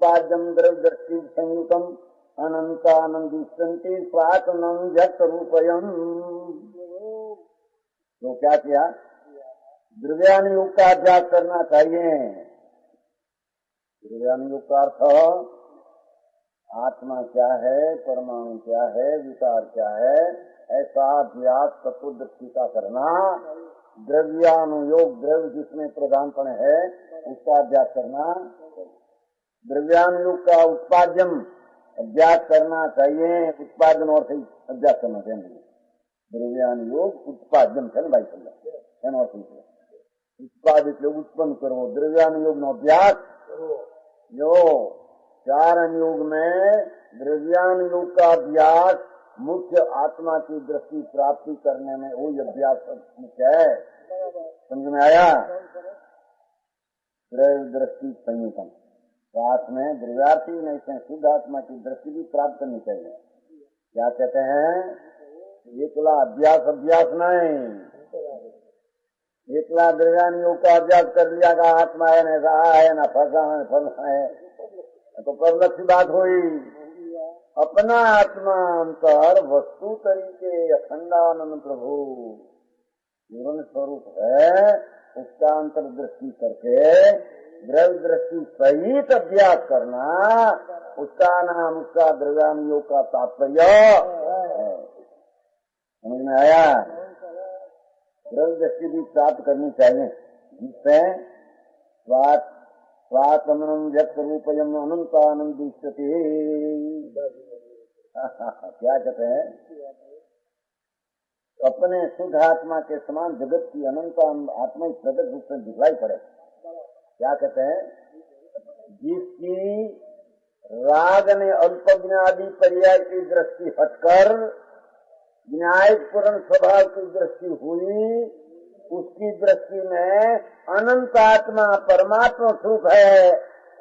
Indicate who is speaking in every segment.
Speaker 1: उत्पाद्यम द्रव्य दृष्टि संयुतम अनंतानंदिष्टि स्वात्मनम व्यक्त रूपयम। तो क्या किया, द्रव्यानुयोग का अभ्यास करना चाहिए। द्रव्यानुयोग का अर्थ आत्मा क्या है, परमाणु क्या है, विकार क्या है, ऐसा अभ्यास तत्वदृष्टि का करना। द्रव्यानुयोग, द्रव्य जिसमें प्रधानपण है उसका अभ्यास करना। द्रव्यानुयोग का उत्पाद्यम अभ्यास करना चाहिए। उत्पादन और अभ्यास करना चाहिए। द्रव्यानुयोग उत्पाद्यम है भाई, उत्पादित लोग उत्पन्न करो, द्रव्यानुयोग नो अभ्यास जो चार अनुयोग में द्रव्यानुयोग का अभ्यास मुख्य आत्मा की दृष्टि प्राप्ति करने में वही अभ्यास मुख्य है। समझ में आया? द्रव्य दृष्टि संयुतम, साथ में द्रव्यार्थी नहीं से शुद्ध आत्मा की दृष्टि भी प्राप्त करनी चाहिए। क्या कहते हैं, एकला अभ्यास नहीं, एकला द्रव्यानुयोग का अभ्यास कर लिया का आत्मा है न ऐसा है न फंसा है फंसा है तो परलक्ष्य बात हुई। अपना आत्मा अंतर वस्तु तरीके अखंडानंद प्रभु जीवन स्वरूप है, उसका अंतर्दृष्टि करके द्रव्य दृष्टि सहित अभ्यास करना, उसका नाम, उसका द्रव्यानुयोग का तात्पर्य है। समझ में आया? द्रव्य दृष्टि भी प्राप्त करनी चाहिए जिससे स्वात्मनम व्यक्त रूपयम अनंतानंदिष्टति। क्या कहते हैं, अपने शुद्ध आत्मा के समान जगत की अनंत आत्मा प्रगट रूप से दिखलाई पड़े। क्या कहते हैं, जिसकी राग ने अल्पज्ञादि पर्याय की दृष्टि हटकर न्याय पूर्ण स्वभाव की दृष्टि हुई, उसकी दृष्टि में अनंत आत्मा परमात्मा सुख है,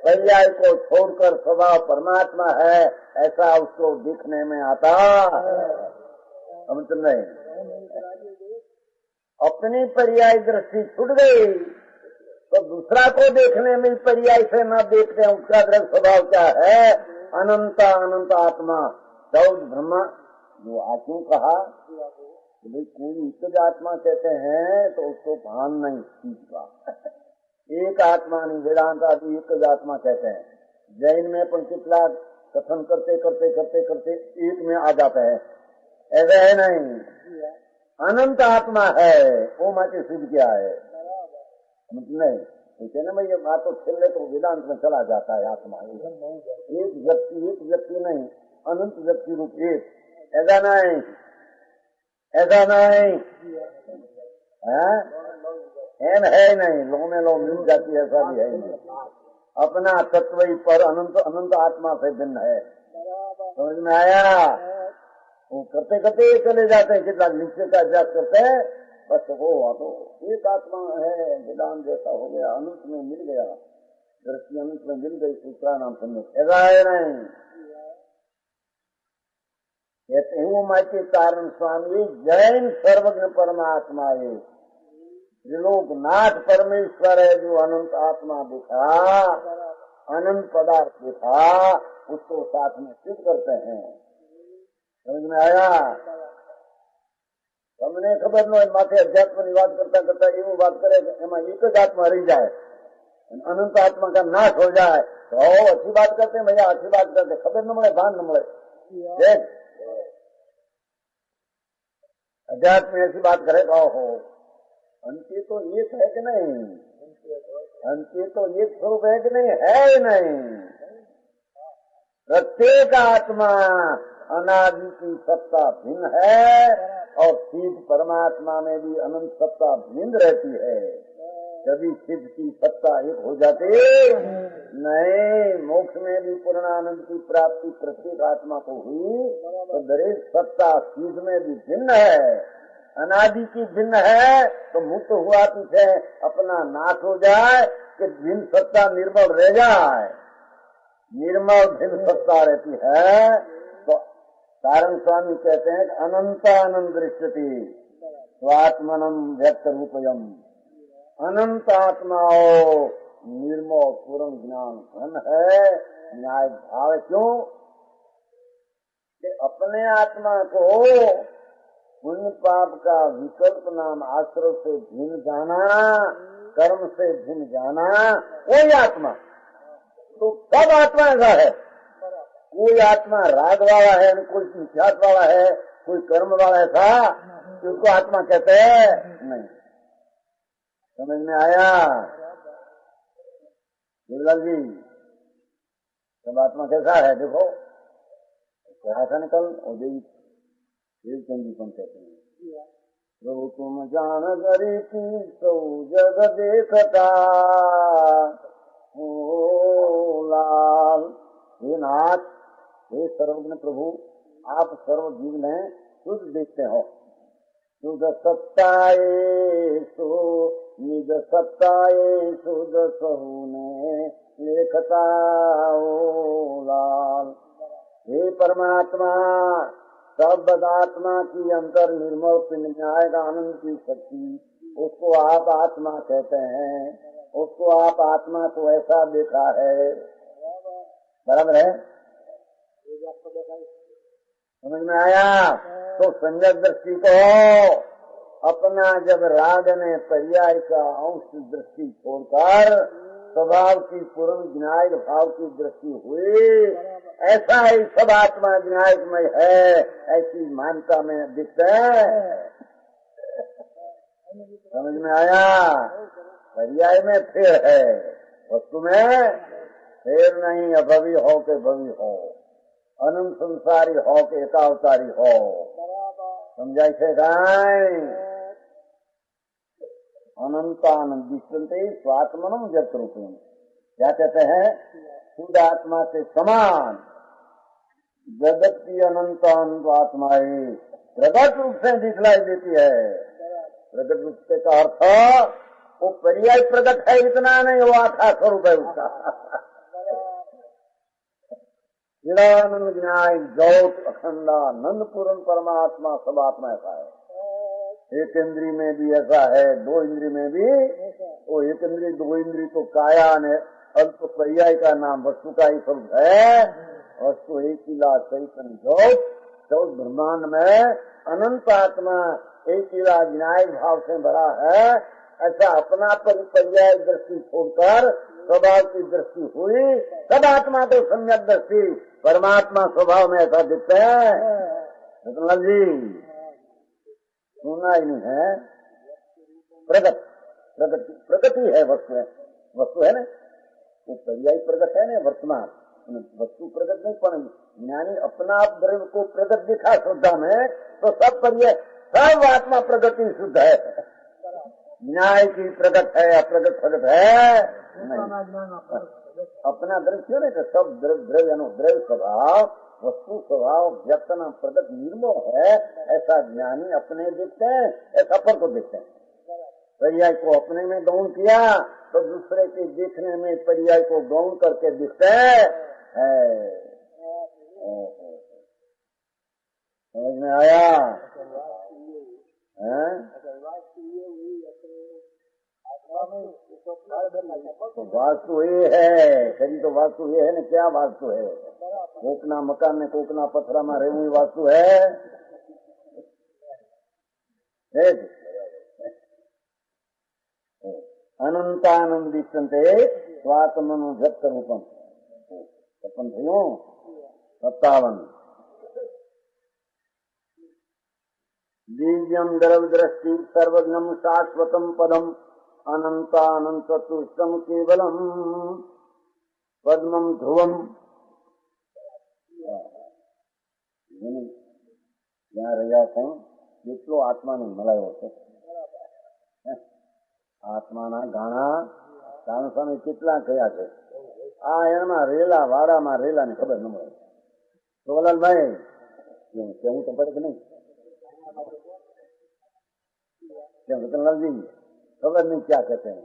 Speaker 1: पर्याय को छोड़कर स्वभाव परमात्मा है, ऐसा उसको दिखने में आता। समझ नहीं, अपनी पर्याय दृष्टि छूट गई तो दूसरा को देखने में पर्याय से न देखते हैं, उसका दृढ़ स्वभाव क्या है, अनंत आत्मा चौद ब्रह्मा। जो आत्मा कहा भाई कोई एक आत्मा कहते हैं तो उसको भान नहीं चीज का, एक आत्मा नहीं, वेदांत आदि एक आत्मा कहते हैं। जैन में पंचकला कथन करते करते करते करते एक में आ जाता है, ऐसा है नहीं, अनंत आत्मा है वो माचे सिद्ध किया है। नहीं ठीक ना भाई, ये बात तो खेल ले तो वेदांत में चला जाता है। आत्मा एक व्यक्ति नहीं, अनंत व्यक्ति रूप एक, ऐसा नहीं, ऐसा नहीं है नहीं, लो में लो मिल जाती है, ऐसा भी है नहीं। अपना तत्व ही पर अनंत आत्मा से भिन्न है। समझ में आया? वो करते करते चले जाते हैं, कितना नीचे का अभ्यास करते हैं, बस वो हुआ तो एक आत्मा है, वेदांत जैसा हो गया, अनंत में मिल गया, दृष्टि अनंत में मिल गई, दूसरा नाम समझ, ऐसा है नहीं। कहते हैं वो माचे कारण स्वामी जैन सर्वज्ञ परमात्मा है, त्रिलोकनाथ परमेश्वर है, जो अनंत आत्मा दिखा, अनंत पदार्थ दिखा, उसको साथ में सिद्ध करते हैं। समझ में आया? हमने खबर नो माथे अध्यात्म निवास करता करता एवं बात करे एक ज आत्मा रही जाए, अनंत आत्मा का नाश हो जाए तो अच्छी बात करते हैं भैया, अच्छी बात करते, खबर न मिले, भान न मिले। देख अध्यात्म ऐसी बात करे तो हो, अंत्य तो एक है कि नहीं, अंत्य तो एक स्वरूप है कि नहीं, है नहीं। प्रत्येक आत्मा अनादि की सत्ता भिन्न है और सिद्ध परमात्मा में भी अनंत सत्ता भिन्न रहती है। कभी सिद्ध की सत्ता एक हो जाती नहीं, मोक्ष में भी पूर्णानंद की प्राप्ति प्रत्येक आत्मा को हुई तो दरेक सत्ता सिद्ध में भी भिन्न है, अनादि की भिन्न है। तो मुक्त हुआ पीछे अपना नाश हो जाए कि भिन्न सत्ता निर्मल रह जाए, निर्मल भिन्न सत्ता रहती है। तो कारण स्वामी कहते हैं कि अनंतानंद दृष्टि स्वात्मनम व्यक्त रूपयम, अनंत आत्माओं निर्मल पूर्ण ज्ञान घन है, न्याय भाव क्यों कि अपने आत्मा को पुण्य पाप का विकल्प नाम आश्रय से भिन्न जाना, कर्म से भिन्न जाना, वही आत्मा। तो सब आत्मा ऐसा है। कोई आत्मा राग वाला है, कोई मिथ्यात्व वाला है, कोई कर्म वाला ऐसा उसको आत्मा कहते हैं नहीं। समझ में आया शिवलाल जी? सब आत्मा कैसा है देखो, कहा था निकल और देवी जी कौन कहते हैं, प्रभु तुम जान गरी की सौ जग देखता ओ लाल। हे नाथ, हे सर्वज्ञ प्रभु, आप सर्व जीव ने शुद्ध देखते हो। शुद्ध सत्ताए सो निज सत्ताए शुद्ध सहुने लेखता ओ लाल। हे परमात्मा, सब बदात्मा की अंतर निर्मल पिंड न्याय का आनंद की शक्ति, उसको आप आत्मा कहते हैं। उसको आप आत्मा को ऐसा देखा है, बराबर है? समझ में आया? तो संयत दृष्टि को अपना जब राग ने पर्याय का अंश दृष्टि छोड़कर स्वभाव की पूर्ण विनायक भाव की दृष्टि हुई, ऐसा ही सब आत्मा विनायकमय है, ऐसी मान्यता में दिखते है। समझ में आया? पर्याय में फिर है, वस्तु में फिर नहीं। अभवी हो के भवी हो, अनंत संसारी हो के एकावतारी हो, समझाई से गाय। अनंतानंद दिशंते स्वात्मनम जत रूपेण, क्या कहते हैं? शुद्ध आत्मा के समान जगत की अनंत अनंत आत्माएं प्रगट रूप से दिखलाई देती है। प्रगट रूप से का अर्थ वो पर्याय प्रगट है इतना नहीं, वो आखा स्वरूप है उसका। निरानंद न्याय ज्योत अखंडा नंद पूर्ण परमात्मा सब आत्मा ऐसा है। एक इंद्री में भी ऐसा है, दो इंद्री में भी। वो एक इंद्री दो इंद्री तो काया ने अल्प पर्याय का नाम वस्तु का ही स्वरूप है। वस्तु एक किला चैतन्य ज्योत चौथ ब्रह्मांड में अनंत आत्मा एक किला विनायक भाव से भरा है। ऐसा अपना पर्याय दृष्टि छोड़कर स्वभाव की दृष्टि हुई, सब आत्मा तो सम्यक दृष्टि परमात्मा स्वभाव में ऐसा दिखते हैं। रतनलाल जी सुना ही नहीं है। प्रगति है, वस्तु है ना, वो पर्याय प्रगट है ना वर्तमान, वस्तु प्रगट नहीं। पर ज्ञानी अपना आप द्रव्य को प्रगट दिखा श्रद्धा में, तो सब पर्याय सब आत्मा प्रगति शुद्ध है। न्याय की प्रगट है, अप्रगट प्रगट है नहीं। अपना द्रव्य क्यों नहीं, तो सब द्रव्य अनुद्रव्य स्वभाव वस्तु स्वभाव व्यक्तना प्रगट निर्मोह है। ऐसा ज्ञानी अपने देखते हैं, ऐसा पर को देखते हैं। पर्याय को अपने में गौण किया तो दूसरे के देखने में पर्याय को गौण करके दिखते है। समझ में आया? तो वास्तु ये है, कहीं तो वास्तु ये है ना, क्या वास्तु है? कोकना मकान में कोकना पत्थरा में रेहू वास्तु है। अनंतानंदिष्टन्ते स्वात्मनुभक्त रूपम 57 दिव्यम द्रव दृष्टि सर्वज्ञम शाश्वतम पदम अनंतानंतुष्टम केवलम पद्मम ध्रुवम। यहाँ રહ્યા છે જેટલો આત્માને મળાયો છે, આત્માના ગાણા સામે કેટલા કયા છે, આ એના રેલા વાડામાં રેલાને ખબર ન મળે। સોલાલભાઈ કેવું તો પડે કે નહીં? રતનલાલજી ખબર नहीं क्या कहते हैं।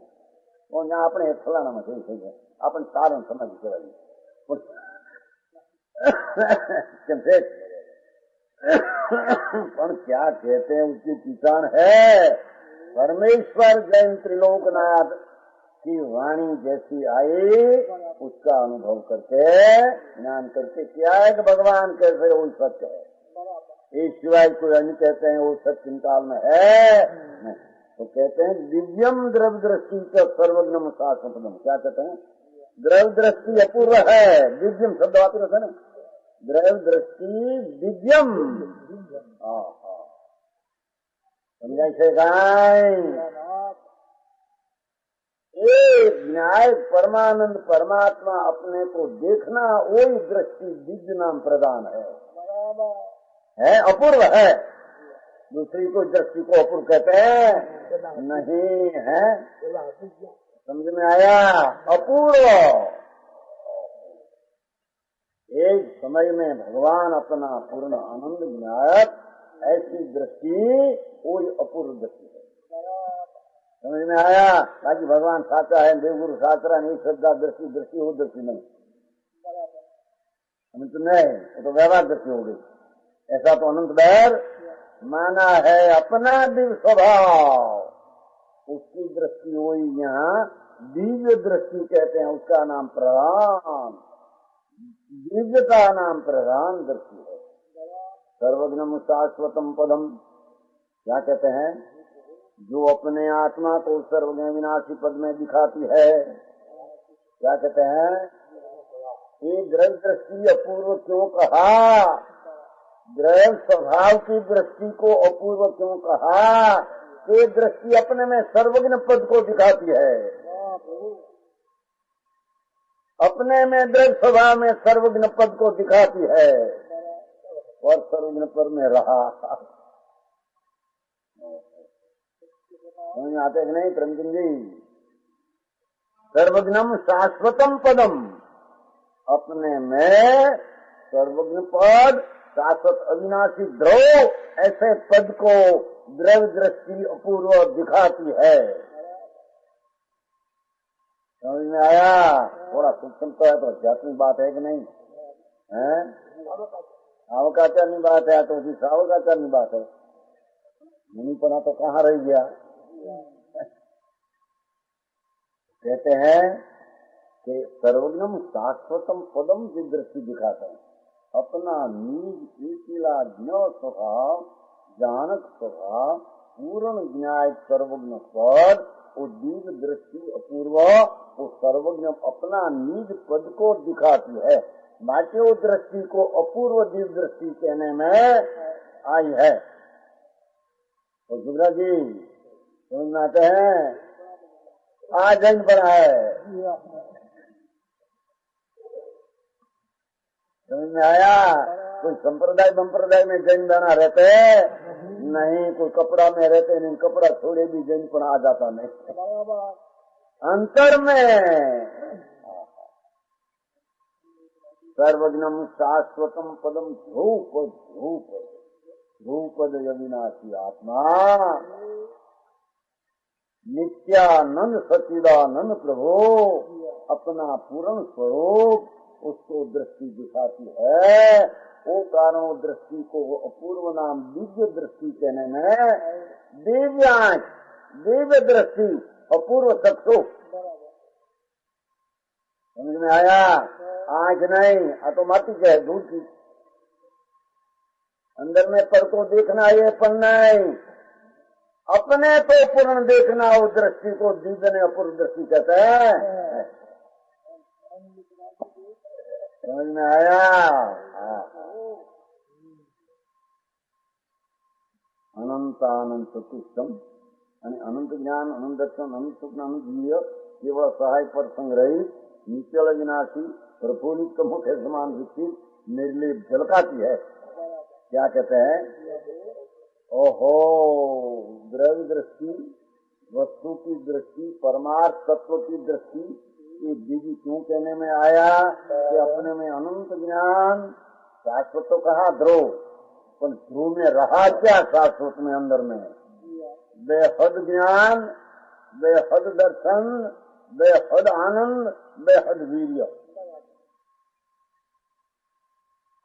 Speaker 1: और यहाँ अपने फलाना में सही है, अपन कारण समझ कराइए। पर क्या कहते हैं उसकी किसान है परमेश्वर जैन त्रिलोकनाथ उसकी वाणी जैसी आई उसका अनुभव करके ज्ञान करके क्या है कि भगवान कैसे वो सत्य है, इस सिवाय कोई अन्य कहते हैं वो सत्य काल में है नहीं। तो कहते हैं दिव्यम द्रव्य दृष्टि का सर्वज्ञम शाश्वतम। क्या कहते हैं? द्रव्य दृष्टि अपूर्व है, दिव्यम शब्द आते रहते ना, द्रव्य दृष्टि दिव्यम। समझाई से एक न्याय परमानंद परमात्मा अपने को देखना वही दृष्टि दिव्य नाम प्रदान है अपूर्व है। दूसरी कोई दृष्टि को अपूर्व कहते हैं नहीं है। समझ में आया? अपूर्व। एक समय में भगवान अपना पूर्ण आनंद ज्ञात ऐसी दृष्टि कोई अपूर्व दृष्टि है। समझ में आया? ताकि भगवान साचा है, देवगुरु शास्त्र नहीं, श्रद्धा दृष्टि दृष्टि हो दृष्टि नहीं, समझ तो नहीं, वो तो व्यवहार दृष्टि हो गई। ऐसा तो अनंत बैर माना है अपना दिव्य स्वभाव, उसकी दृष्टि वही यहाँ दिव्य दृष्टि कहते हैं, उसका नाम प्रधान, दिव्य का नाम प्रधान दृष्टि है। सर्वज्ञम शाश्वतम पदम। क्या कहते हैं? जो अपने आत्मा को सर्वज्ञ विनाशी पद में दिखाती है। क्या कहते हैं? ये द्रव्य दृष्टि अपूर्व क्यों कहा? द्रव्य स्वभाव की दृष्टि को अपूर्व क्यों कहा? ये दृष्टि अपने में सर्वज्ञ पद को दिखाती है, अपने में द्रव्य स्वभाव में सर्वज्ञ पद को दिखाती है, और सर्वज्ञ पद में रहा। समझ में आते कि नहीं प्रेमचंद जी? सर्वज्ञम शाश्वतम पदम, अपने में सर्वज्ञ पद शाश्वत अविनाशी ध्रुव ऐसे पद को द्रव्य दृष्टि अपूर्व दिखाती है। समझ में आया? थोड़ा सूक्ष्म तो है, तो अध्यात्मिक बात है कि नहीं है? सावकाचार्य बात है तो सावकाचार्य बात है, मुनिपना तो कहाँ रह गया। कहते हैं कि सर्वज्ञम शाश्वतम पदम की दृष्टि दिखाते हैं, अपना निज एकिला ज्ञ स्वभाव जानक स्वभाव पूर्ण ज्ञाय सर्वज्ञ पद, वो दिव्य दृष्टि अपूर्व, वो सर्वज्ञ अपना निज पद को दिखाती है। बाकी वो दृष्टि को अपूर्व दिव्य दृष्टि कहने में आई है। तो सुब्रा जी समझ में आते हैं? आज जैन बना है, समझ में आया? कोई संप्रदाय में जैन बना रहते नहीं, कोई कपड़ा में रहते नहीं, कपड़ा छोड़े भी जैन पण आ जाता नहीं। अंतर में सर्वज्ञम शाश्वतम पदम ध्रुपद अविनाशी आत्मा नित्यानंद सच्चिदानंद प्रभु अपना पूर्ण स्वरूप उसको दृष्टि दिखाती है। वो कारण दृष्टि को अपूर्व नाम दिव्य दृष्टि कहने में दिव्यांश दिव्य दृष्टि अपूर्व चक्षु। समझ में आया? आंख नहीं ऑटोमेटिक है, दूर की अंदर में पर को देखना ये पण नहीं, अपने तो पूर्ण देखना, वो दृष्टि को दिव्य ने अपूर्व दृष्टि कहते हैं। समझ में आया? अनंत आनंद चतुष्टम यानी अनंत ज्ञान, अनंत दर्शन, अनंत स्वप्न, अनंत जीव, केवल सहाय पर संग्रहित निचल विनाशी प्रफुल्लित का मुख्य समान विकसित निर्लिप झलकाती है। क्या कहते हैं? ओहो, द्रव्य दृष्टि, वस्तु की दृष्टि, परमार्थ तत्व की दृष्टि, ये दिव्य क्यों कहने में आया कि अपने में अनंत ज्ञान, शाश्वत तो कहा ध्रुव, पर ध्रुव में रहा क्या शाश्वत में? अंदर में बेहद ज्ञान, बेहद दर्शन, बेहद आनंद, बेहद वीर्य।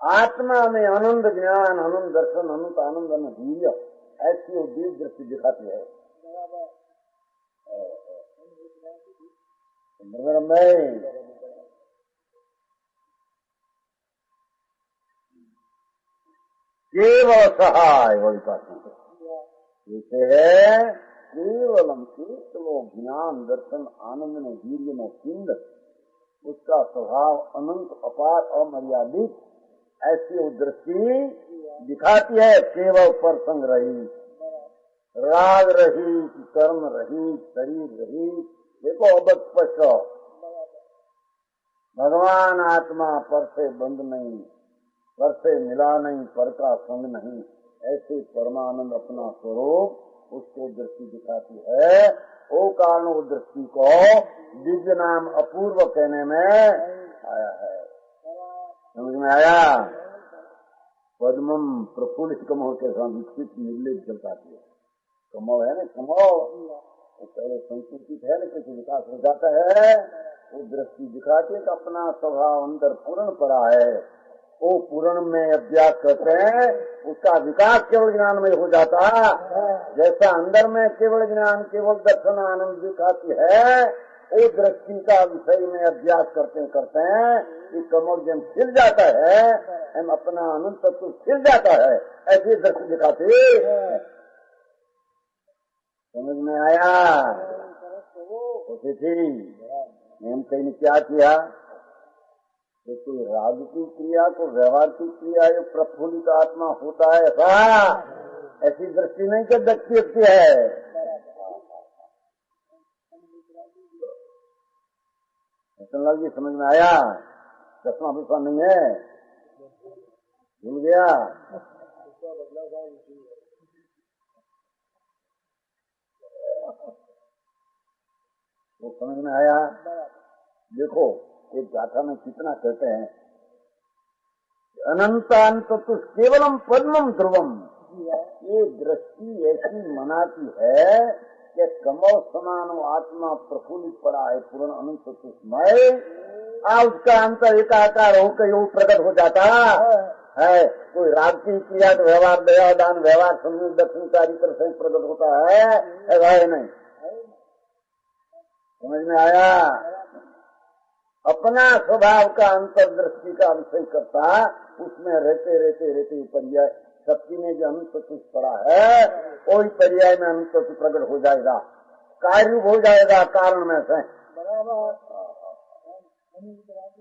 Speaker 1: आत्मा में अनंत ज्ञान, अनंत दर्शन, अनंत आनंद, अनंत वीर्य, ऐसी वो दिव्य दृष्टि दिखाती है। में केवल सहाय वही पाती जैसे है केवलम केवलो ज्ञान दर्शन आनंद में वीर्य में सिंध, उसका स्वभाव अनंत अपार अमर्यादित, ऐसी वो दृष्टि दिखाती है। केवल परसंग रहित, राग रहित, कर्म रहित, शरीर रहित। देखो अब स्पष्ट, भगवान आत्मा पर से बंद नहीं, पर से मिला नहीं, पर का संग नहीं, ऐसे परमानंद अपना स्वरूप उसको दृष्टि दिखाती है। वो कारण वो दृष्टि को दिव्य नाम अपूर्व कहने में आया है। समझ में आया? पद्मम प्रफुल्लित कमल के साथ विकसित निर्लिप्त जलताती है। कमल है ना, कमल वो पहले संकुचित है ना, कुछ विकास हो जाता है, वो दृष्टि दिखाती है कि अपना स्वभाव अंदर पूर्ण पड़ा है। वो पूर्ण में अभ्यास करते हैं, उसका विकास केवल ज्ञान में हो जाता। जैसा अंदर में केवल ज्ञान केवल दर्शन आनंद दिखाती है, वो दृष्टि का विषय में अभ्यास करते करते हैं कि कमल जब खिल जाता है, हम अपना अनंत तत्व खिल जाता है, ऐसी दृष्टि दिखाती है। समझ में आया? हम कहीं ने क्या किया, तो कोई राग की क्रिया को व्यवहार की क्रिया ये प्रफुल्लित आत्मा होता है, ऐसी दृष्टि नहीं कर व्यक्ति है। लगी समझ में आया? चश्मा विश्वा नहीं है, भूल गया? वो समझ में आया? देखो एक गाथा में कितना कहते हैं, अनंतांत तो केवलम पद्मम ध्रुवम। ये दृष्टि ऐसी मनाती है कि कमल समान आत्मा प्रफुल्लित पड़ा है, पूर्ण अनंत तत्वमय, उसका अंतर एकाकार होकर वो प्रकट हो जाता है। कोई राग की क्रिया का व्यवहार, दया दान व्यवहार संयुक्त दक्षिण चारित्र से प्रकट होता है नहीं। समझ में आया? अपना स्वभाव का अंतर्दृष्टि का विषय करता, उसमें रहते रहते रहते पर्याय शक्ति में जो अनंत तत्व पड़ा है, वही पर्याय में अनंत तत्व प्रकट हो जाएगा, कार्य हो जाएगा कारण में से।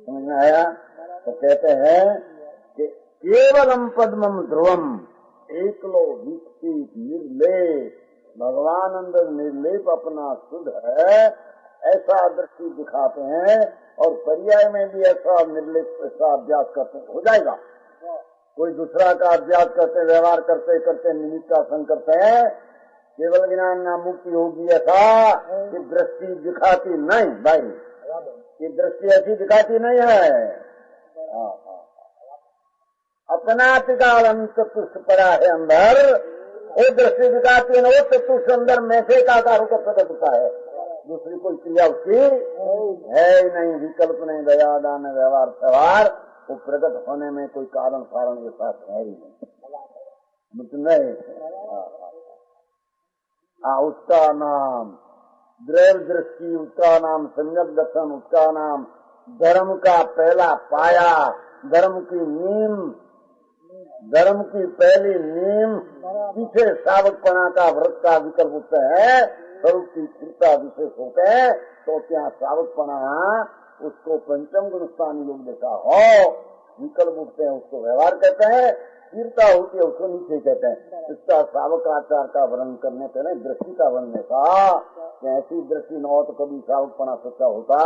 Speaker 1: समझ में आया? तो कहते हैं कि केवलम पद्मम ध्रुवम एकलो विकसित निर्लेप, भगवान अंदर निर्लेप अपना शुद्ध है, ऐसा दृष्टि दिखाते हैं। और पर्याय में भी ऐसा निर्लिप्त ऐसा अभ्यास करते हो जाएगा। कोई दूसरा का अभ्यास करते व्यवहार करते करते निमित्त का संग करते हैं, केवल ज्ञान नाम मुक्ति होगी ऐसा कि दृष्टि दिखाती नहीं भाई, ये दृष्टि ऐसी दिखाती नहीं है। अपना त्रिकाल अंत तुष्ट पड़ा है अंदर, वो दृष्टि दिखाती है, वो चतुष्ट अंदर में से आकार का प्रकट होता है। दूसरी कोई क्रिया उसकी है ही नहीं, विकल्प नहीं, दया दान व्यवहार व्यवहार, वो प्रकट होने में कोई कारण कारण के साथ है ही नहीं। उसका नाम द्रव्य दृष्टि, उसका नाम सम्यक दर्शन, उसका नाम धर्म का पहला पाया, धर्म की नीम, धर्म की पहली नीम, पीछे सावकपना का व्रत का विकल्प उठते हैं, स्वरूप की स्थिरता विशेष होते हैं, तो क्या सावकपना उसको पंचम गुण स्थानीय लोग देखा हो, विकल्प उठते हैं उसको व्यवहार कहते हैं, स्थिरता होती है उसको नीचे कहते हैं। इसका सावकाचार का वर्णन करने पहले दृष्टि का वर्णन का, ऐसी दृष्टि न हो तो कभी सावकपना सच्चा होता।